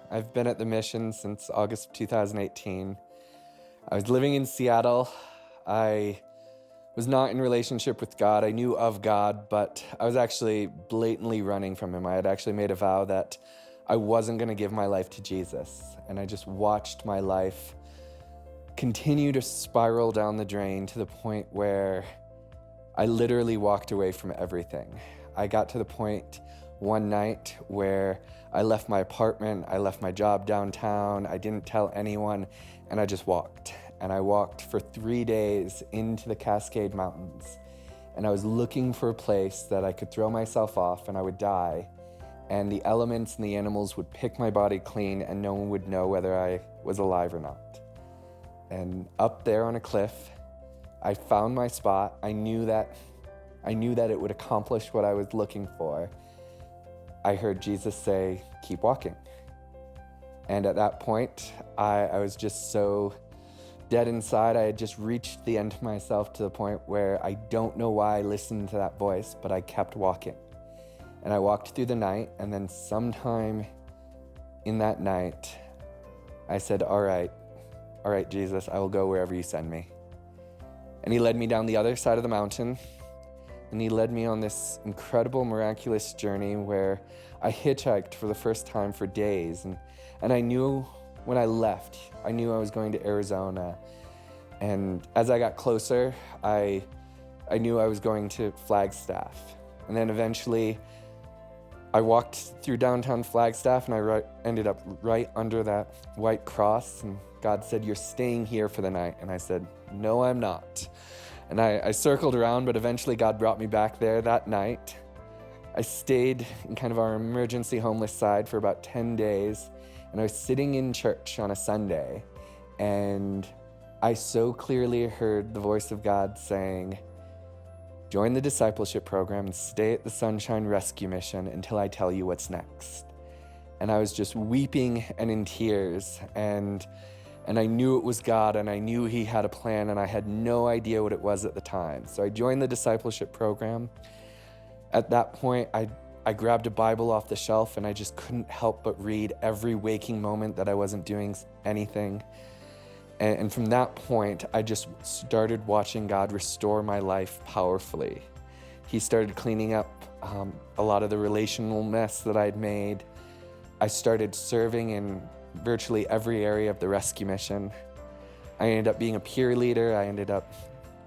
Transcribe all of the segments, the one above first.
I've been at the mission since August of 2018. I was living in Seattle. I was not in relationship with God. I knew of God, but I was actually blatantly running from him. I had actually made a vow that I wasn't going to give my life to Jesus. And I just watched my life continue to spiral down the drain to the point where I literally walked away from everything. I got to the point one night where I left my apartment, I left my job downtown, I didn't tell anyone, and I just walked. And I walked for 3 days into the Cascade Mountains. And I was looking for a place that I could throw myself off and I would die. And the elements and the animals would pick my body clean and no one would know whether I was alive or not. And up there on a cliff, I found my spot. I knew that it would accomplish what I was looking for. I heard Jesus say, "Keep walking." And at that point, I was just so dead inside. I had just reached the end of myself to the point where I don't know why I listened to that voice, but I kept walking. And I walked through the night, and then sometime in that night, I said, all right, Jesus, I will go wherever you send me. And he led me down the other side of the mountain, and he led me on this incredible, miraculous journey where I hitchhiked for the first time for days. And I knew when I left, I knew I was going to Arizona. And as I got closer, I knew I was going to Flagstaff. And then eventually, I walked through downtown Flagstaff, and I ended up right under that white cross. And God said, "You're staying here for the night." And I said, "No, I'm not." And I circled around, but eventually God brought me back there that night. I stayed in kind of our emergency homeless side for about 10 days. And I was sitting in church on a Sunday, and I so clearly heard the voice of God saying, "Join the discipleship program and stay at the Sunshine Rescue Mission until I tell you what's next." And I was just weeping and in tears, and I knew it was God, and I knew he had a plan, and I had no idea what it was at the time. So I joined the discipleship program. At that point, I grabbed a Bible off the shelf, and I just couldn't help but read every waking moment that I wasn't doing anything. And from that point, I just started watching God restore my life powerfully. He started cleaning up a lot of the relational mess that I'd made. I started serving in virtually every area of the rescue mission. I ended up being a peer leader. I ended up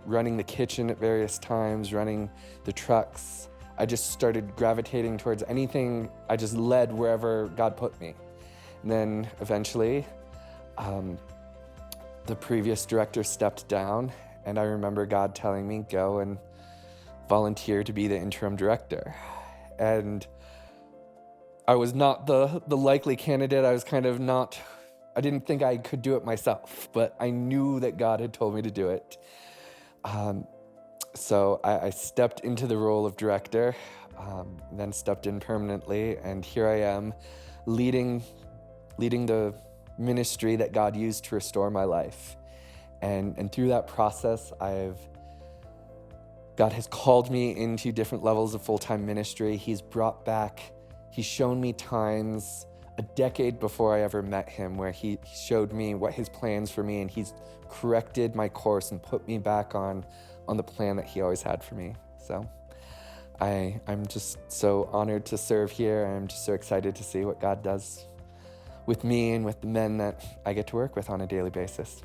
running the kitchen at various times, running the trucks. I just started gravitating towards anything. I just led wherever God put me. And then eventually, the previous director stepped down, and I remember God telling me, "Go and volunteer to be the interim director." And I was not the likely candidate. I didn't think I could do it myself, but I knew that God had told me to do it. So I stepped into the role of director, then stepped in permanently, and here I am leading the ministry that God used to restore my life. And through that process, God has called me into different levels of full-time ministry. He's shown me times a decade before I ever met him where he showed me what his plans for me, and he's corrected my course and put me back on the plan that he always had for me. So I'm just so honored to serve here. I'm just so excited to see what God does with me and with the men that I get to work with on a daily basis.